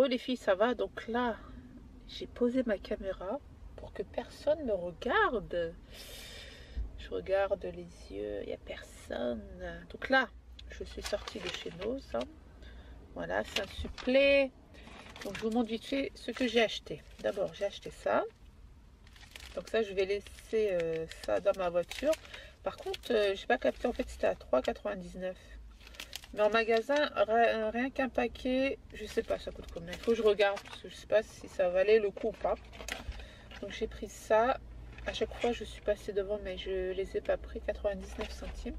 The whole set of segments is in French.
Les filles, ça va? Donc là, j'ai posé ma caméra pour que personne me regarde. Je regarde les yeux, il n'y a personne. Donc là, je suis sortie de chez Noz. Voilà, c'est un supplément. Donc je vous montre vite fait ce que j'ai acheté. D'abord, j'ai acheté ça. Donc ça, je vais laisser ça dans ma voiture. Par contre, j'ai pas capté, en fait, c'était à 3,99 €. Mais en magasin, rien qu'un paquet, je sais pas ça coûte combien. Il faut que je regarde parce que je sais pas si ça valait le coup ou pas. Donc j'ai pris ça. À chaque fois, je suis passée devant, mais je les ai pas pris. 99 centimes.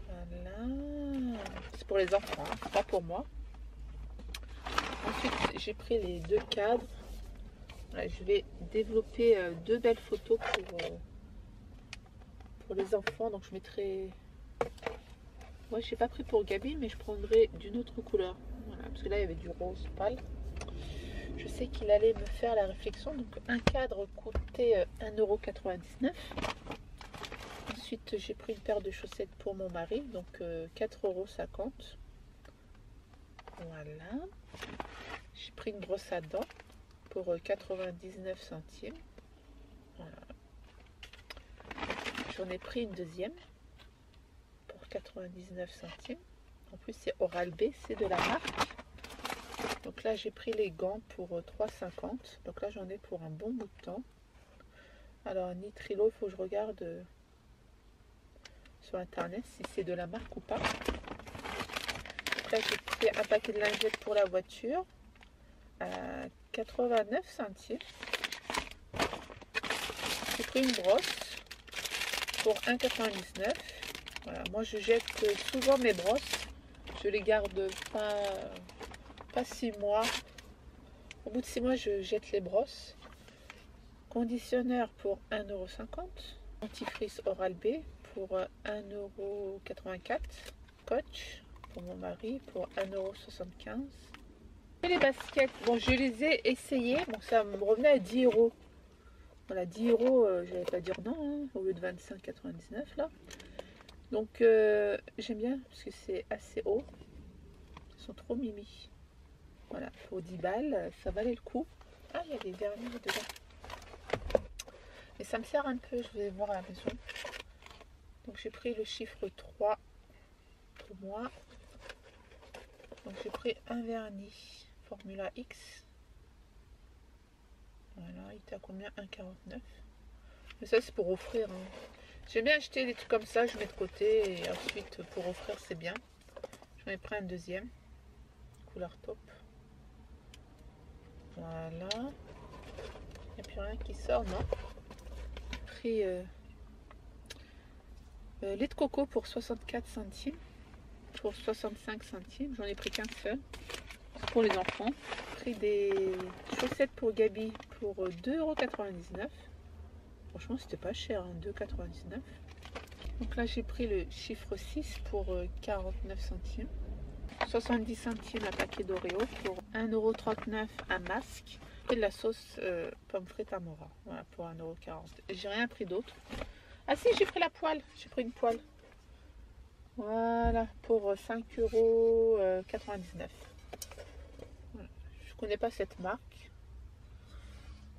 Voilà. C'est pour les enfants, hein, pas pour moi. Ensuite, j'ai pris les deux cadres. Voilà, je vais développer deux belles photos pour les enfants. Donc je mettrai... Moi, je n'ai pas pris pour Gabi, mais je prendrai d'une autre couleur. Voilà, parce que là, il y avait du rose pâle. Je sais qu'il allait me faire la réflexion. Donc, un cadre coûtait 1,99 €. Ensuite, j'ai pris une paire de chaussettes pour mon mari. Donc, 4,50 €. Voilà. J'ai pris une brosse à dents pour 99 centimes. Voilà. J'en ai pris une deuxième. 99 centimes. En plus, c'est Oral-B, c'est de la marque. Donc là, j'ai pris les gants pour 3,50 €. Donc là, j'en ai pour un bon bout de temps. Alors, Nitrilo, il faut que je regarde sur internet si c'est de la marque ou pas. Donc là, j'ai pris un paquet de lingettes pour la voiture à 89 centimes. J'ai pris une brosse pour 1,99 €. Voilà, moi je jette souvent mes brosses, je les garde pas 6 mois. Au bout de 6 mois, je jette les brosses. Conditionneur pour 1,50 €. Dentifrice Oral-B pour 1,84 €. Scotch pour mon mari pour 1,75 €. Et les baskets, bon, je les ai essayées, bon, ça me revenait à 10 €. Voilà, 10 €, j'allais pas dire non, hein, au lieu de 25,99 € là. Donc j'aime bien parce que c'est assez haut. Ils sont trop mimi. Voilà, pour 10 balles, ça valait le coup. Ah, il y a des vernis dedans. Mais ça me sert un peu, je vais voir à la maison. Donc j'ai pris le chiffre 3 pour moi. Donc j'ai pris un vernis Formula X. Voilà, il était à combien? 1,49 €. Mais ça c'est pour offrir, hein. J'aime bien acheter des trucs comme ça, je mets de côté et ensuite pour offrir c'est bien. J'en ai pris un deuxième, couleur taupe. Voilà. Il n'y a plus rien qui sort, non? J'ai pris lait de coco pour 64 centimes, pour 65 centimes. J'en ai pris qu'un seul pour les enfants. J'ai pris des chaussettes pour Gabi pour 2,99 €. Franchement, c'était pas cher, hein, 2,99 €. Donc là, j'ai pris le chiffre 6 pour 49 centimes. 70 centimes un paquet d'Oreo pour 1,39 € un masque. Et de la sauce pomme frite Amora. Voilà, pour 1,40 €. J'ai rien pris d'autre. Ah si, j'ai pris la poêle. J'ai pris une poêle. Voilà, pour 5,99 €. Voilà. Je connais pas cette marque.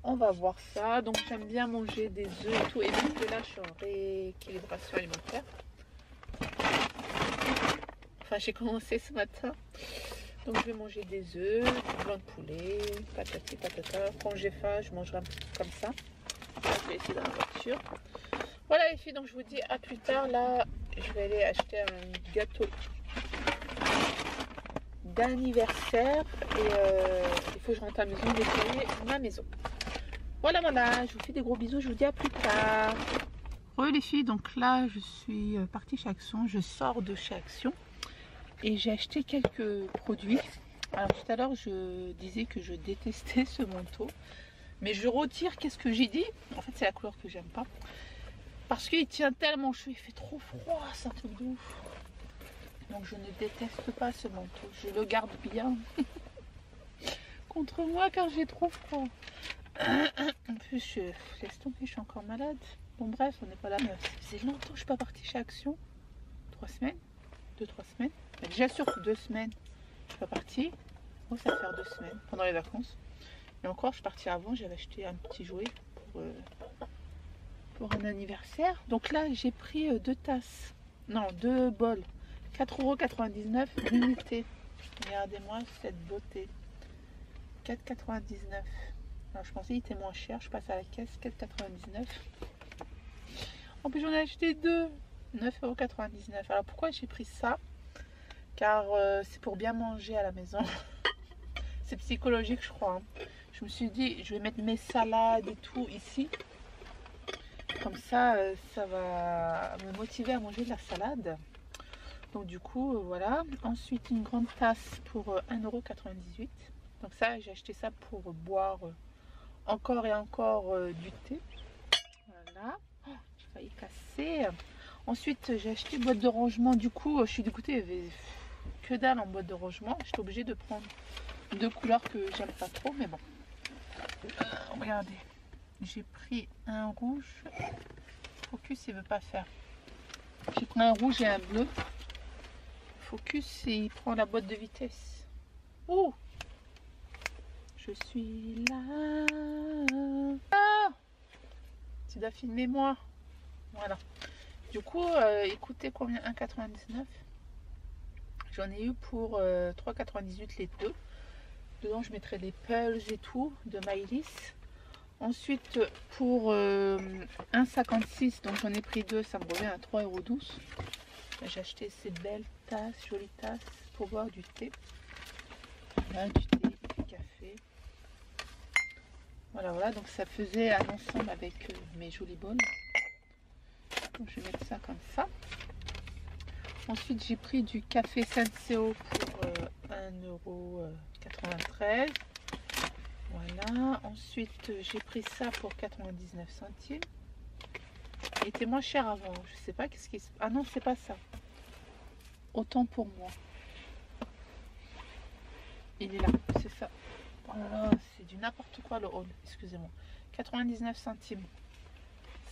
On va voir ça. Donc j'aime bien manger des œufs et tout. Et vu que là, je suis en rééquilibration alimentaire. Enfin, j'ai commencé ce matin. Donc je vais manger des œufs, du blanc de poulet, patati patata. Quand j'ai faim, je mangerai un peu comme ça. Je vais essayer dans la voiture. Voilà les filles, donc je vous dis à plus tard. Là, je vais aller acheter un gâteau d'anniversaire. Et il faut que je rentre à la maison, nettoyer ma maison. Voilà, voilà, je vous fais des gros bisous, je vous dis à plus tard. Re les filles, donc là je suis partie chez Action, je sors de chez Action et j'ai acheté quelques produits. Alors tout à l'heure je disais que je détestais ce manteau, mais je retire, qu'est-ce que j'ai dit? En fait c'est la couleur que j'aime pas, parce qu'il tient tellement chaud, il fait trop froid, c'est un truc de ouf. Donc je ne déteste pas ce manteau, je le garde bien contre moi car j'ai trop froid. En plus, je laisse tomber, je suis encore malade. Bon, bref, on n'est pas là. Ça faisait longtemps que je suis pas partie chez Action. 3 semaines, 2-3 semaines. Mais déjà, sur 2 semaines, je suis pas partie. Oh, ça va faire 2 semaines pendant les vacances. Et encore, je suis partie avant, j'avais acheté un petit jouet pour un anniversaire. Donc là, j'ai pris 2 tasses. Non, 2 bols. 4,99 € l'unité. Regardez-moi cette beauté. 4,99 €. Alors, je pensais qu'il était moins cher. Je passe à la caisse, 4,99 €. En plus, j'en ai acheté 2. 9,99 €. Alors, pourquoi j'ai pris ça? Car c'est pour bien manger à la maison. C'est psychologique, je crois. Je me suis dit, je vais mettre mes salades et tout ici. Comme ça, ça va me motiver à manger de la salade. Donc du coup, voilà. Ensuite, une grande tasse pour 1,98 €. Donc ça, j'ai acheté ça pour boire encore et encore du thé. Voilà. Oh, j'ai failli casser. Ensuite, j'ai acheté une boîte de rangement. Du coup, je suis dégoûtée. Il y avait que dalle en boîte de rangement. J'étais obligée de prendre 2 couleurs que j'aime pas trop. Mais bon. Regardez. J'ai pris un rouge. Focus, il veut pas faire. J'ai pris un rouge et un bleu. Focus, il prend la boîte de vitesse. Oh! Je suis là. Ah! Tu dois filmer moi. Voilà. Du coup, écoutez combien? 1,99 €. J'en ai eu pour 3,98 € les deux. Dedans, je mettrai des pulls et tout de Maïlis. Ensuite, pour 1,56 €, donc j'en ai pris 2, ça me revient à 3,12 €. J'ai acheté ces belles tasses, jolies tasses pour boire du thé. Là, du thé, du café. Voilà, voilà, donc ça faisait un ensemble avec mes jolis bols. Donc je vais mettre ça comme ça. Ensuite, j'ai pris du café Senseo pour 1,93 €. Voilà. Ensuite, j'ai pris ça pour 99 centimes. Il était moins cher avant. Je sais pas qu'est-ce qui se... Ah non, c'est pas ça. Autant pour moi. Il est là, c'est ça. Oh là là, c'est du n'importe quoi le haul. Excusez-moi. 99 centimes.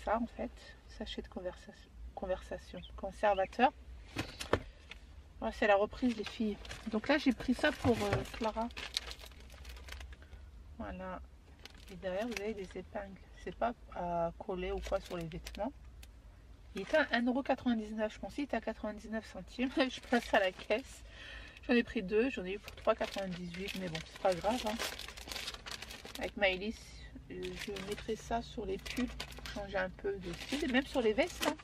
Ça, en fait, sachet de conservateur. Ouais, c'est la reprise, les filles. Donc là, j'ai pris ça pour Clara. Voilà. Et derrière, vous avez des épingles. C'est pas à coller ou quoi sur les vêtements. Il était à 1,99 €. Je pensais qu'il était à 99 centimes. Je passe à la caisse. J'en ai pris 2. J'en ai eu pour 3,98 €. Mais bon, c'est pas grave. Hein. Avec Maëlys, je mettrai ça sur les pulls pour changer un peu de style. Et même sur les vestes. Hein.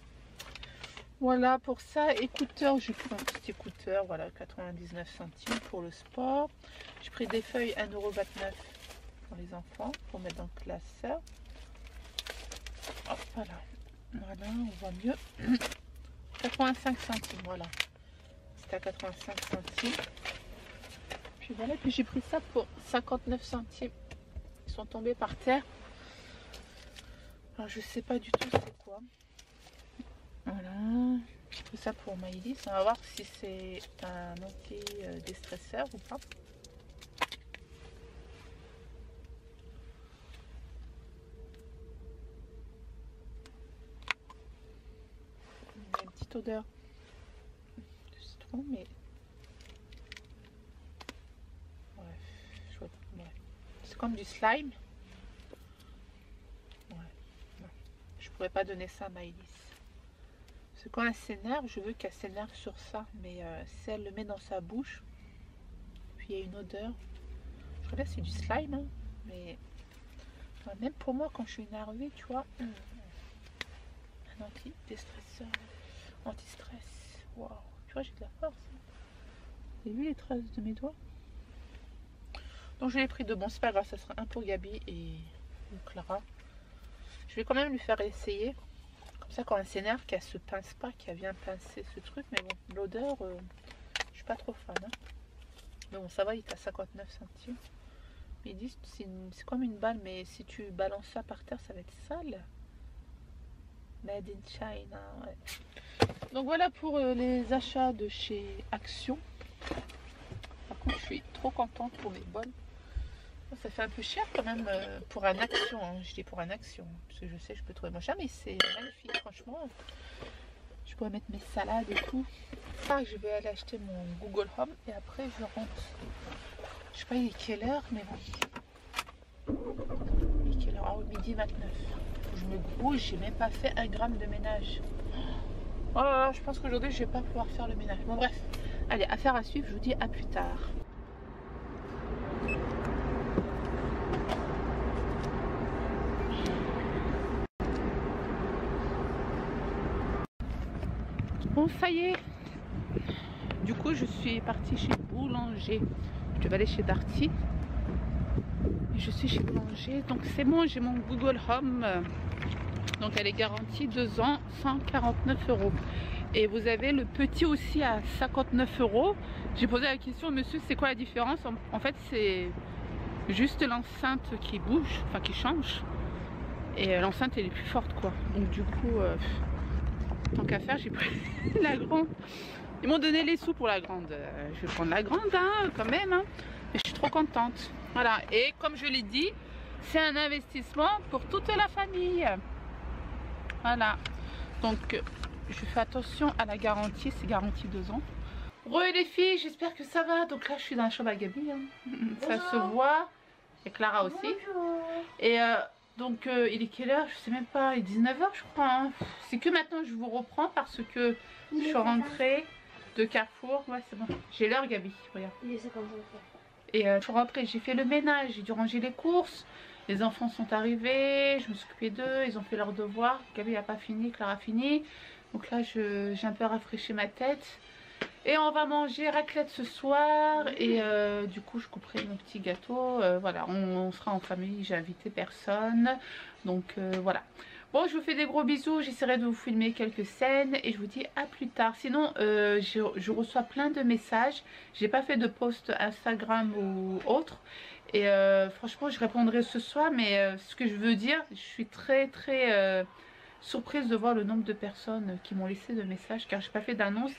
Voilà pour ça. Écouteurs, j'ai pris un petit écouteur. Voilà, 99 centimes pour le sport. J'ai pris des feuilles 1,29 € pour les enfants, pour mettre dans le classeur. Hop, voilà. Voilà, on voit mieux. 85 centimes, voilà. C'était à 85 centimes. Puis voilà, puis j'ai pris ça pour 59 centimes. Ils sont tombés par terre. Alors, je sais pas du tout c'est quoi. Voilà. J'ai pris ça pour Maïlis. On va voir si c'est un anti-déstresseur ou pas. Il y a une petite odeur de citron, mais bref, c'est comme du slime. Ouais. Non. Je pourrais pas donner ça à Maïlis. Parce que quand elle s'énerve, je veux qu'elle s'énerve sur ça. Mais si elle le met dans sa bouche, puis il y a une odeur. Je crois que c'est du slime, hein, mais même pour moi, quand je suis énervée, tu vois, un anti-déstresseur, anti-stress. Waouh, tu vois, j'ai de la force. Hein. Vous avez vu les traces de mes doigts? Donc je l'ai pris de bon, c'est pas grave, ça sera un pour Gabi et Clara. Je vais quand même lui faire essayer. Comme ça, quand elle s'énerve, qu'elle se pince pas, qu'elle vient pincer ce truc. Mais bon, l'odeur, je suis pas trop fan. Hein. Mais bon, ça va, il est à 59 centimes. Mais ils disent c'est comme une balle, mais si tu balances ça par terre, ça va être sale. Made in China, ouais. Donc voilà pour les achats de chez Action. Par contre, je suis trop contente pour mes bols. Ça fait un peu cher quand même pour un Action. Hein. Je dis pour un Action, parce que je sais que je peux trouver moins cher, mais c'est magnifique, franchement. Je pourrais mettre mes salades et tout. Ça, je vais aller acheter mon Google Home et après je rentre Je sais pas il est quelle heure, mais bon. Il est quelle heure? Ah oui, midi 29. Faut que je me bouge, j'ai même pas fait 1 gramme de ménage. Oh là là, je pense qu'aujourd'hui je vais pas pouvoir faire le ménage. Bon bref, allez, affaire à suivre, je vous dis à plus tard. Bon, ça y est. Du coup, je suis partie chez Boulanger. Je vais aller chez Darty. Je suis chez Boulanger. Donc c'est bon, j'ai mon Google Home. Donc elle est garantie 2 ans, 149 €. Et vous avez le petit aussi à 59 €. J'ai posé la question, monsieur, c'est quoi la différence? En fait, c'est juste l'enceinte qui bouge, enfin qui change. Et l'enceinte, elle est plus forte, quoi. Donc du coup, tant qu'à faire, j'ai pris la grande. Ils m'ont donné les sous pour la grande. Je vais prendre la grande, hein, quand même. Hein. Et je suis trop contente. Voilà. Et comme je l'ai dit, c'est un investissement pour toute la famille. Voilà. Donc, je fais attention à la garantie. C'est garantie 2 ans. Re les filles, j'espère que ça va. Donc là, je suis dans la chambre à Gabi. Hein. Ça se voit. Et Clara aussi. Bonjour. Et donc, il est quelle heure? Je sais même pas. Il est 19 h, je crois. Hein. C'est que maintenant, je vous reprends parce que je suis rentrée de Carrefour. Ouais, c'est bon. J'ai l'heure, Gabi. Regarde. Il est 55. Et je suis rentrée. J'ai fait le ménage. J'ai dû ranger les courses. Les enfants sont arrivés. Je me suis occupée d'eux. Ils ont fait leurs devoirs. Gabi n'a pas fini. Clara a fini. Donc là, j'ai un peu rafraîchi ma tête. Et on va manger raclette ce soir. Et du coup, je couperai mon petit gâteau. Voilà, on sera en famille. J'ai invité personne. Donc voilà. Bon, je vous fais des gros bisous. J'essaierai de vous filmer quelques scènes. Et je vous dis à plus tard. Sinon, je reçois plein de messages. J'ai pas fait de post Instagram ou autre. Et franchement, je répondrai ce soir. Mais ce que je veux dire, je suis très surprise de voir le nombre de personnes qui m'ont laissé de messages. Car je n'ai pas fait d'annonce.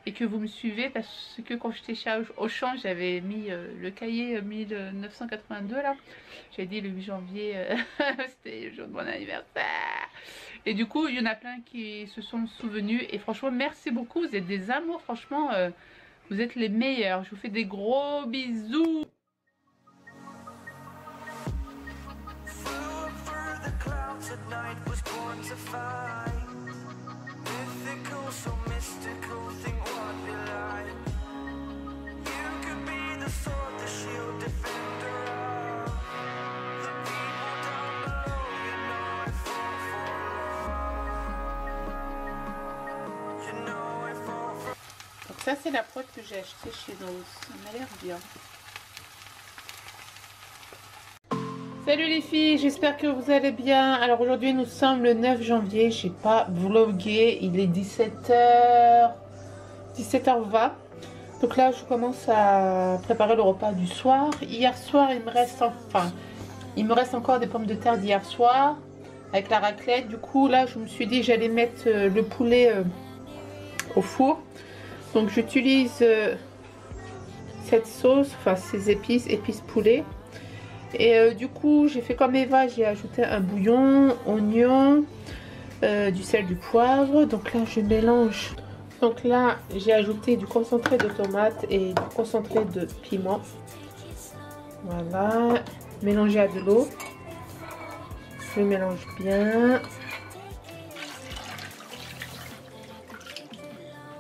Et que vous me suivez parce que quand j'étais chez Auchan, j'avais mis le cahier 1982 là. J'avais dit le 8 janvier, c'était le jour de mon anniversaire. Et du coup, il y en a plein qui se sont souvenus. Et franchement, merci beaucoup. Vous êtes des amours. Franchement, vous êtes les meilleurs. Je vous fais des gros bisous. Ça c'est la poêle que j'ai achetée chez Rose, ça m'a l'air bien. Salut les filles, j'espère que vous allez bien. Alors aujourd'hui nous sommes le 9 janvier, j'ai pas vlogué, il est 17h20. Donc là je commence à préparer le repas du soir. Hier soir il me reste encore des pommes de terre d'hier soir avec la raclette. Du coup là je me suis dit j'allais mettre le poulet au four. Donc j'utilise cette sauce, enfin ces épices poulet. Et du coup j'ai fait comme Eva, j'ai ajouté un bouillon, oignon, du sel, du poivre. Donc là je mélange. Donc là j'ai ajouté du concentré de tomate et du concentré de piment. Voilà, mélangé à de l'eau. Je mélange bien.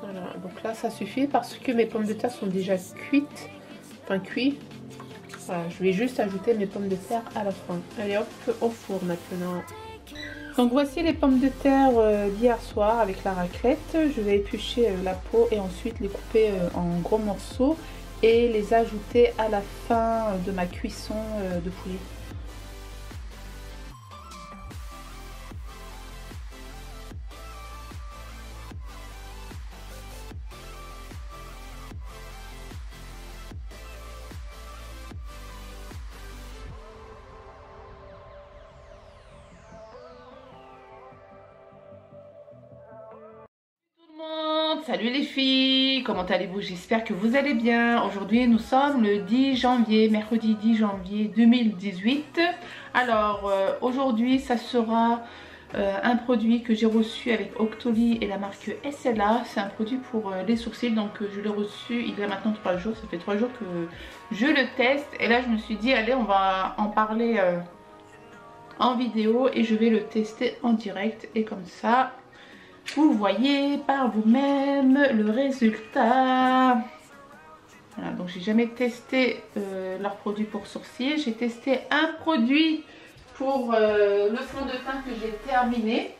Voilà, donc là ça suffit parce que mes pommes de terre sont déjà cuites, enfin cuits. Voilà, je vais juste ajouter mes pommes de terre à la fin. Allez hop, au four maintenant. Donc voici les pommes de terre d'hier soir avec la raclette. Je vais éplucher la peau et ensuite les couper en gros morceaux et les ajouter à la fin de ma cuisson de poulet. Salut les filles, comment allez-vous? J'espère que vous allez bien. Aujourd'hui nous sommes le 10 janvier, mercredi 10 janvier 2018. Alors aujourd'hui ça sera un produit que j'ai reçu avec Octoly et la marque SLA. C'est un produit pour les sourcils, donc je l'ai reçu il y a maintenant 3 jours. Ça fait 3 jours que je le teste et là je me suis dit allez, on va en parler en vidéo et je vais le tester en direct et comme ça vous voyez par vous-même le résultat. Voilà, donc j'ai jamais testé leur produit pour sourcils. J'ai testé un produit pour le fond de teint que j'ai terminé.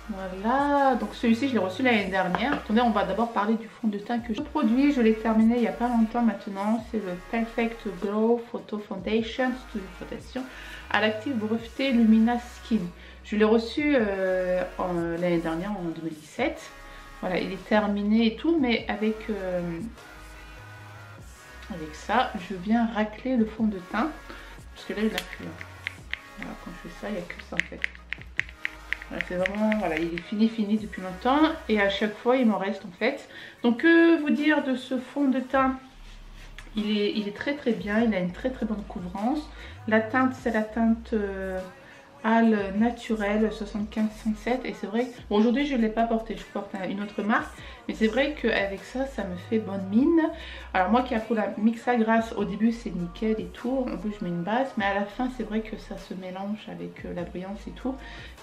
Voilà, donc celui-ci je l'ai reçu l'année dernière. Attendez, on va d'abord parler du fond de teint que j'ai produit. Je l'ai terminé il n'y a pas longtemps maintenant. C'est le Perfect Glow Photo Foundation, Studio Foundation à l'actif breveté Lumina Skin. Je l'ai reçu l'année dernière en 2017. Voilà, il est terminé et tout, mais avec ça, je viens racler le fond de teint. Parce que là, il a plus. Voilà, quand je fais ça, il n'y a que ça en fait. Voilà, c'est vraiment, voilà, il est fini depuis longtemps. Et à chaque fois, il m'en reste en fait. Donc, que vous dire de ce fond de teint? Il est très bien, il a une très bonne couvrance. La teinte, c'est la teinte Al Naturel 75-107 et c'est vrai, bon, aujourd'hui je ne l'ai pas porté, je porte une autre marque, mais c'est vrai qu'avec ça, ça me fait bonne mine. Alors moi qui ai pour la Mixa Grasse, au début c'est nickel et tout, en plus je mets une base, mais à la fin c'est vrai que ça se mélange avec la brillance et tout.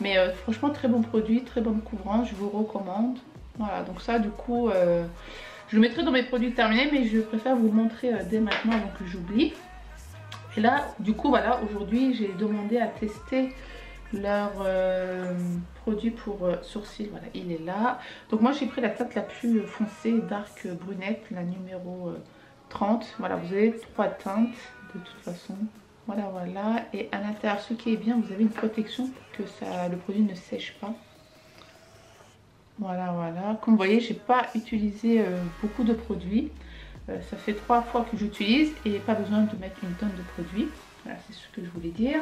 Mais franchement très bon produit, très bonne couvrance, je vous recommande. Voilà, donc ça du coup, je le mettrai dans mes produits terminés, mais je préfère vous le montrer dès maintenant avant que j'oublie. Et là, du coup, voilà, aujourd'hui, j'ai demandé à tester leur produit pour sourcils. Voilà, il est là. Donc moi, j'ai pris la teinte la plus foncée, dark brunette, la numéro 30. Voilà, vous avez 3 teintes de toute façon. Voilà. Et à l'intérieur, ce qui est bien, vous avez une protection pour que le produit ne sèche pas. Voilà. Comme vous voyez, j'ai pas utilisé beaucoup de produits. Ça fait 3 fois que j'utilise et pas besoin de mettre une tonne de produits. Voilà, c'est ce que je voulais dire.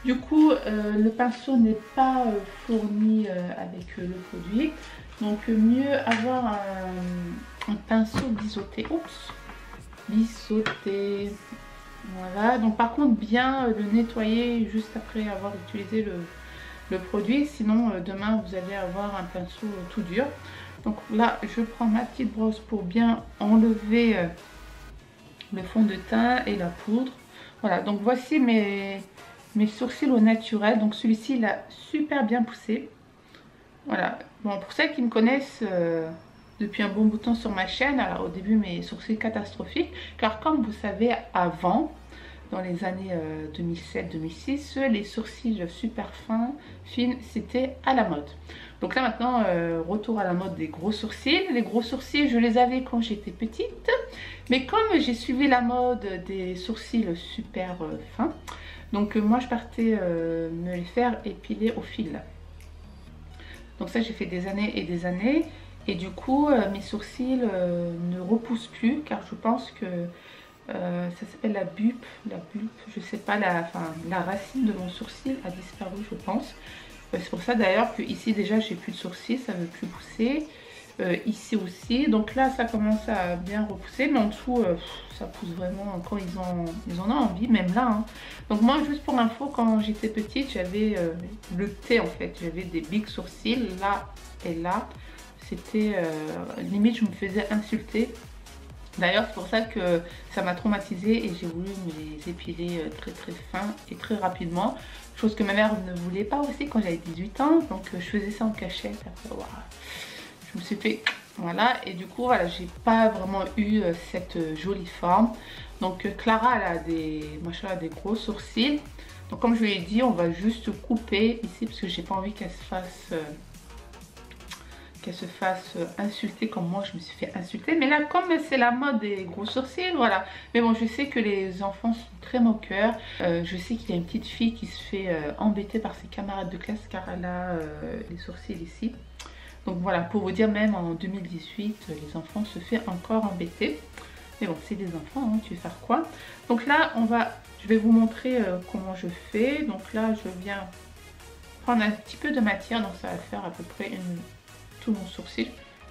Du coup, le pinceau n'est pas fourni avec le produit. Donc, mieux avoir un pinceau biseauté. Oups, biseauté. Voilà. Donc, par contre, bien le nettoyer juste après avoir utilisé le produit. Sinon, demain, vous allez avoir un pinceau tout dur. Donc là, je prends ma petite brosse pour bien enlever le fond de teint et la poudre. Voilà, donc voici mes sourcils au naturel. Donc celui-ci, il a super bien poussé. Voilà, bon, pour celles qui me connaissent depuis un bon bout de temps sur ma chaîne, alors au début, mes sourcils catastrophiques. Car comme vous savez, avant, dans les années 2007-2006, les sourcils super fines, c'était à la mode. Donc là maintenant, retour à la mode des gros sourcils. Les gros sourcils, je les avais quand j'étais petite. Mais comme j'ai suivi la mode des sourcils super fins, donc moi je partais me les faire épiler au fil. Donc ça, j'ai fait des années et des années. Et du coup, mes sourcils ne repoussent plus car je pense que ça s'appelle la bulbe, je sais pas, la racine de mon sourcil a disparu, je pense. C'est pour ça d'ailleurs que ici déjà j'ai plus de sourcils, ça ne veut plus pousser. Ici aussi, donc là ça commence à bien repousser, mais en dessous ça pousse vraiment quand ils en ont envie, même là. Hein. Donc moi, juste pour info, quand j'étais petite, j'avais le T en fait, j'avais des big sourcils là et là. C'était limite je me faisais insulter. D'ailleurs, c'est pour ça que ça m'a traumatisée et j'ai voulu me les épiler très fin et très rapidement. Chose que ma mère ne voulait pas aussi quand j'avais 18 ans. Donc je faisais ça en cachette. Après, voilà. Je me suis fait... Voilà. Et du coup, voilà, j'ai pas vraiment eu cette jolie forme. Donc Clara, elle a des gros sourcils. Donc comme je lui ai dit, on va juste couper ici parce que j'ai pas envie qu'elle se fasse insulter comme moi je me suis fait insulter. Mais là, comme c'est la mode des gros sourcils, voilà. Mais bon, je sais que les enfants sont très moqueurs. Je sais qu'il y a une petite fille qui se fait embêter par ses camarades de classe car elle a les sourcils ici. Donc voilà, pour vous dire, même en 2018, les enfants se font encore embêter. Mais bon, c'est des enfants, hein, tu veux faire quoi? Donc là, je vais vous montrer comment je fais. Donc là, je viens prendre un petit peu de matière. Donc ça va faire à peu près tout mon sourcil.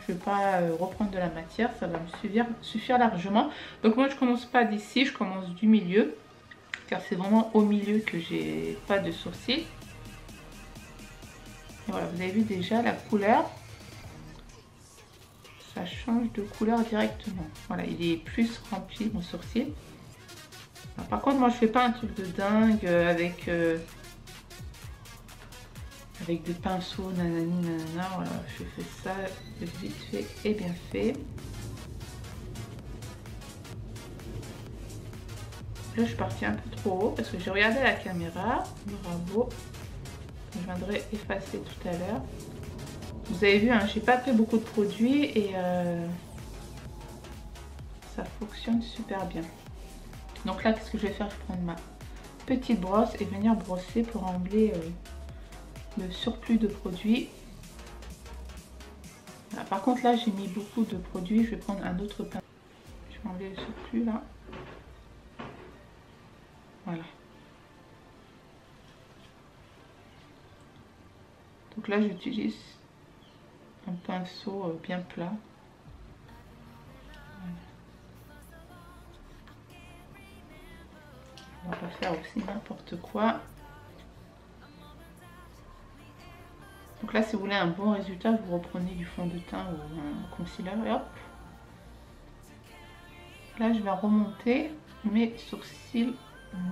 Je ne vais pas reprendre de la matière, ça va me suffire largement. Donc moi je commence pas d'ici, je commence du milieu, car c'est vraiment au milieu que j'ai pas de sourcils. Voilà, vous avez vu déjà la couleur. Ça change de couleur directement. Voilà, il est plus rempli mon sourcil. Alors, par contre, moi je fais pas un truc de dingue avec des pinceaux, nanani, nanana. Voilà, je fais ça vite fait et bien fait. Là, je suis partie un peu trop haut parce que j'ai regardé la caméra. Bravo. Je viendrai effacer tout à l'heure. Vous avez vu, hein, j'ai pas fait beaucoup de produits et ça fonctionne super bien. Donc là, qu'est-ce que je vais faire? Je vais prendre ma petite brosse et venir brosser pour enlever le surplus de produits. Voilà. Par contre, là, j'ai mis beaucoup de produits. Je vais prendre un autre pinceau. Je vais enlever le surplus là. Voilà. Donc là, j'utilise un pinceau bien plat. Voilà. On va pas faire aussi n'importe quoi. Donc là, si vous voulez un bon résultat, vous reprenez du fond de teint ou un concealer et hop. Là, je vais remonter mes sourcils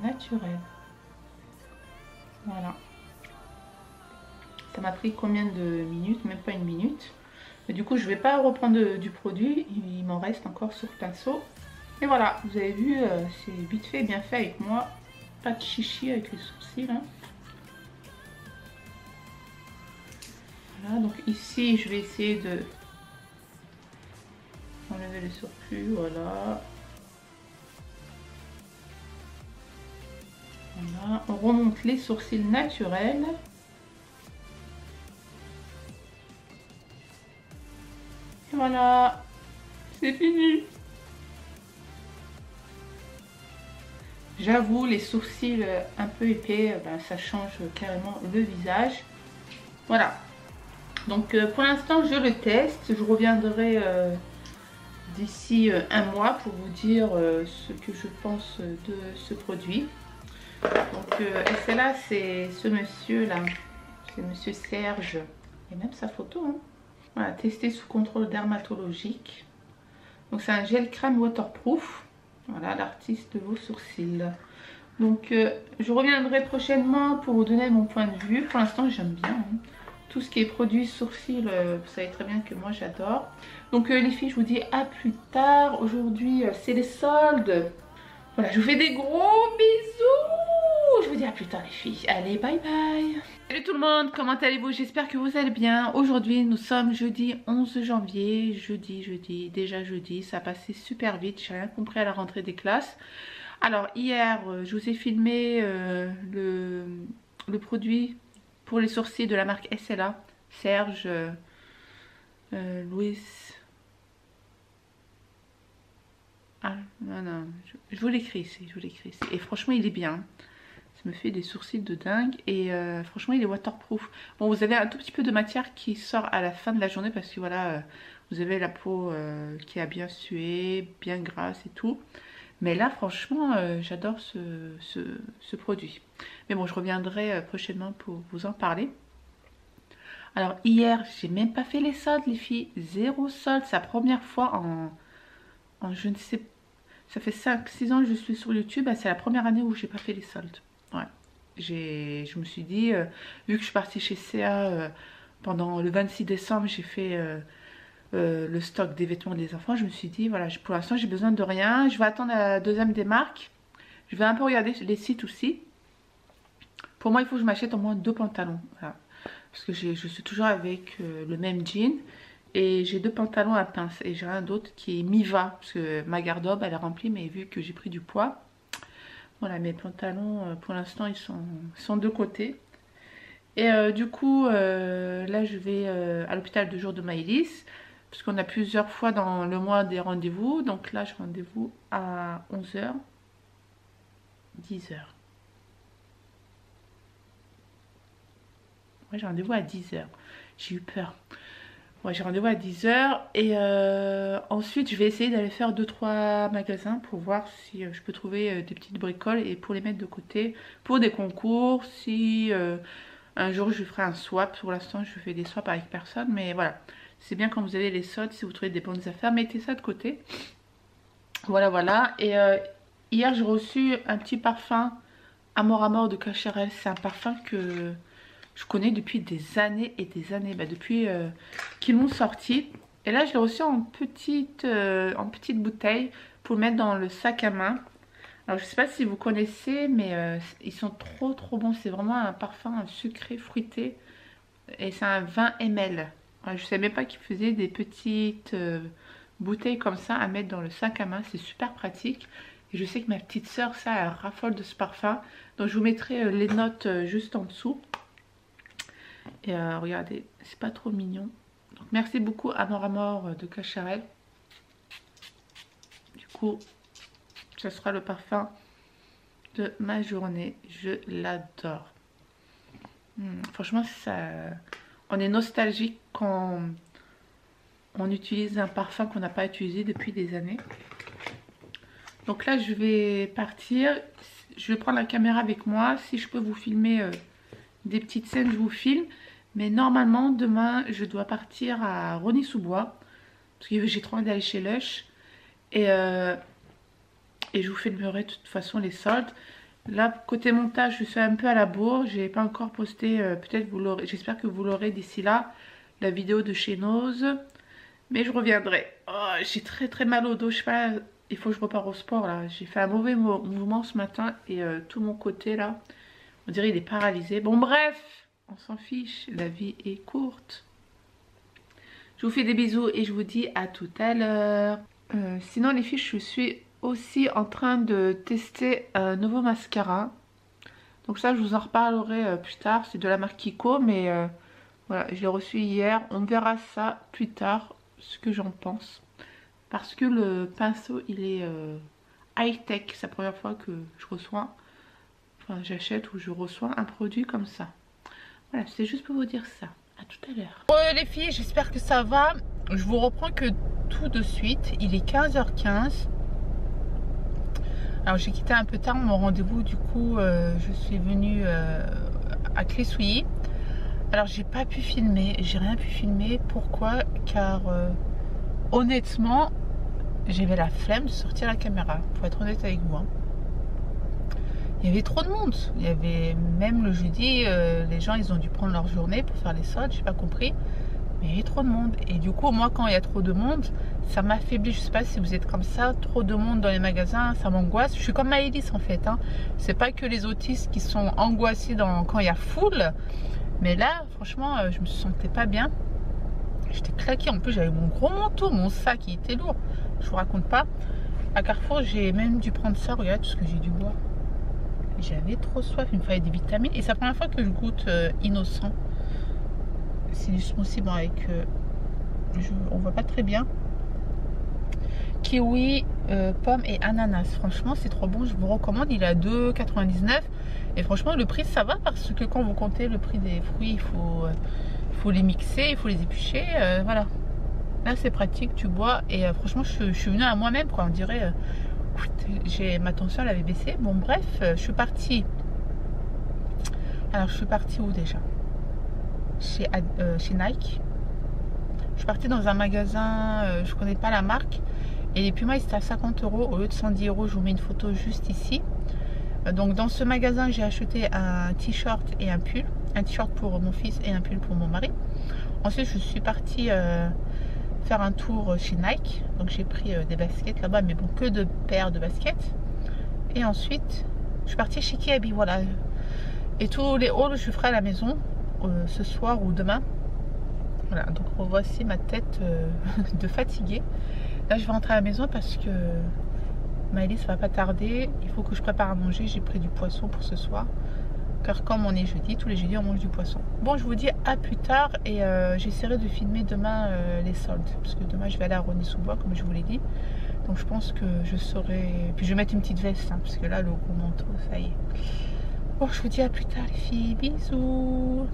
naturels. Voilà. Ça m'a pris combien de minutes? Même pas une minute. Mais du coup, je vais pas reprendre du produit. Il m'en reste encore sur le pinceau. Et voilà, vous avez vu, c'est vite fait, bien fait avec moi. Pas de chichi avec les sourcils. Hein. Voilà, donc ici, je vais essayer de enlever le surplus. Voilà. Voilà. On remonte les sourcils naturels. Et voilà, c'est fini. J'avoue, les sourcils un peu épais, ben, ça change carrément le visage. Voilà. Donc pour l'instant, je le teste. Je reviendrai d'ici un mois pour vous dire ce que je pense de ce produit. Donc et celle-là, c'est ce monsieur-là. C'est monsieur Serge. Et même sa photo. Hein. Voilà, testé sous contrôle dermatologique. Donc c'est un gel crème waterproof. Voilà, l'artiste de vos sourcils. Donc je reviendrai prochainement pour vous donner mon point de vue. Pour l'instant, j'aime bien. Hein. Tout ce qui est produit sourcils, vous savez très bien que moi j'adore. Donc les filles, je vous dis à plus tard. Aujourd'hui, c'est les soldes. Voilà, je vous fais des gros bisous. Je vous dis à plus tard les filles. Allez, bye bye. Salut tout le monde, comment allez-vous? J'espère que vous allez bien. Aujourd'hui, nous sommes jeudi 11 janvier. Déjà jeudi. Ça a passé super vite. J'ai rien compris à la rentrée des classes. Alors hier, je vous ai filmé le produit pour les sourcils de la marque SLA. Serge, Louis. Ah non, je vous l'écris ici, Et franchement, il est bien. Ça me fait des sourcils de dingue. Et franchement, il est waterproof. Bon, vous avez un tout petit peu de matière qui sort à la fin de la journée parce que voilà, vous avez la peau qui a bien sué, bien grasse et tout. Mais là, franchement, j'adore ce produit. Mais bon, je reviendrai prochainement pour vous en parler. Alors, hier, j'ai même pas fait les soldes, les filles. Zéro solde. C'est la première fois en je ne sais... Ça fait 5-6 ans que je suis sur YouTube. C'est la première année où j'ai pas fait les soldes. Ouais. Je me suis dit, vu que je suis partie chez CA pendant le 26 décembre, j'ai fait... le stock des vêtements des enfants, je me suis dit voilà, pour l'instant j'ai besoin de rien, je vais attendre la deuxième des marques, je vais un peu regarder les sites aussi. Pour moi il faut que je m'achète au moins 2 pantalons, voilà. Parce que je suis toujours avec le même jean et j'ai 2 pantalons à pince et j'ai rien d'autre qui est mi-va parce que ma garde-robe elle est remplie, mais vu que j'ai pris du poids, voilà, mes pantalons pour l'instant ils sont de côté. Et du coup là je vais à l'hôpital de jour de Maëlys parce qu'on a plusieurs fois dans le mois des rendez-vous. Donc là, j'ai rendez-vous à 11 h, 10 h. Ouais, j'ai rendez-vous à 10 h. J'ai eu peur. Ouais, j'ai rendez-vous à 10 h. Et ensuite, je vais essayer d'aller faire 2-3 magasins pour voir si je peux trouver des petites bricoles et pour les mettre de côté pour des concours. Si Un jour je ferai un swap. Pour l'instant je fais des swaps avec personne, mais voilà. C'est bien quand vous avez les soldes, si vous trouvez des bonnes affaires, mettez ça de côté. Voilà, voilà. Et hier j'ai reçu un petit parfum Amor Amor de Cacharel. C'est un parfum que je connais depuis des années et des années. Bah, depuis qu'ils l'ont sorti. Et là je l'ai reçu en petite bouteille pour le mettre dans le sac à main. Alors je sais pas si vous connaissez, mais ils sont trop bons. C'est vraiment un parfum sucré, fruité. Et c'est un 20 ml. Je savais même pas qu'ils faisaient des petites bouteilles comme ça à mettre dans le sac à main. C'est super pratique. Et je sais que ma petite soeur, ça, elle raffole de ce parfum. Donc je vous mettrai les notes juste en dessous. Et regardez, c'est pas trop mignon. Donc merci beaucoup Amor Amor de Cacharel. Du coup, ce sera le parfum de ma journée. Je l'adore. Franchement, ça, on est nostalgique quand on utilise un parfum qu'on n'a pas utilisé depuis des années. Donc là, je vais partir. Je vais prendre la caméra avec moi. Si je peux vous filmer des petites scènes, je vous filme. Mais normalement, demain, je dois partir à Rosny-sous-Bois. Parce que j'ai trop envie d'aller chez Lush. Et je vous filmerai de toute façon les soldes. Là, côté montage, je suis un peu à la bourre. J'ai pas encore posté, peut-être vous l'aurez, j'espère que vous l'aurez d'ici là, la vidéo de chez Nose. Mais je reviendrai. Oh, j'ai très mal au dos, je sais pas, il faut que je reparte au sport là. J'ai fait un mauvais mouvement ce matin et tout mon côté là, on dirait il est paralysé. Bon bref, on s'en fiche, la vie est courte. Je vous fais des bisous et je vous dis à tout à l'heure. Sinon les filles, je suis aussi en train de tester un nouveau mascara. Donc ça, je vous en reparlerai plus tard. C'est de la marque Kiko, mais voilà, je l'ai reçu hier. On verra ça plus tard, ce que j'en pense. Parce que le pinceau, il est high-tech. C'est la première fois que je reçois, enfin j'achète ou je reçois un produit comme ça. Voilà, c'est juste pour vous dire ça. À tout à l'heure. Bon les filles, j'espère que ça va. Je vous reprends que tout de suite. Il est 15h15. Alors j'ai quitté un peu tard mon rendez-vous, du coup je suis venue à Clé-Souilly. Alors j'ai pas pu filmer, j'ai rien pu filmer. Pourquoi? Car honnêtement j'avais la flemme de sortir la caméra, pour être honnête avec vous. Il y avait trop de monde. Il y avait même le jeudi, les gens ils ont dû prendre leur journée pour faire les soldes, j'ai pas compris. Mais il y avait trop de monde. Et du coup, moi, quand il y a trop de monde, ça m'affaiblit. Je sais pas si vous êtes comme ça. Trop de monde dans les magasins, ça m'angoisse. Je suis comme Maëlys en fait. C'est pas que les autistes qui sont angoissés quand il y a foule. Mais là, franchement, je me sentais pas bien. J'étais claquée. En plus, j'avais mon gros manteau, mon sac, il était lourd. Je vous raconte pas. À Carrefour, j'ai même dû prendre ça. Regardez tout ce que j'ai dû boire. J'avais trop soif. Il me fallait des vitamines. Et c'est la première fois que je goûte Innocent. C'est du smoothie bon, avec on voit pas très bien, kiwi, pomme et ananas. Franchement c'est trop bon, je vous recommande. Il est à 2,99 et franchement le prix ça va, parce que quand vous comptez le prix des fruits, il faut les mixer, il faut les éplucher, voilà. Là c'est pratique, tu bois et franchement je suis venue à moi-même quoi, on dirait ma tension elle avait baissé. Bon bref, je suis partie. Alors je suis partie où déjà? Chez Nike. Je suis partie dans un magasin, je connais pas la marque, et les Pumas c'était à 50 € au lieu de 110 €. Je vous mets une photo juste ici. Donc dans ce magasin j'ai acheté un t-shirt et un pull, un t-shirt pour mon fils et un pull pour mon mari. Ensuite je suis partie faire un tour chez Nike, donc j'ai pris des baskets là-bas, mais bon, que de paires de baskets. Et ensuite je suis partie chez Kiabi, voilà. Et tous les hauls je ferai à la maison ce soir ou demain. Voilà, donc revoici ma tête de fatiguée. Là je vais rentrer à la maison parce que Maëlys va pas tarder. Il faut que je prépare à manger. J'ai pris du poisson pour ce soir, car comme on est jeudi, tous les jeudis on mange du poisson. Bon, je vous dis à plus tard, et j'essaierai de filmer demain les soldes, parce que demain je vais aller à Rosny-sous-Bois comme je vous l'ai dit. Donc je pense que je saurai. Puis je vais mettre une petite veste parce que là le gros manteau ça y est. Bon, je vous dis à plus tard les filles, bisous.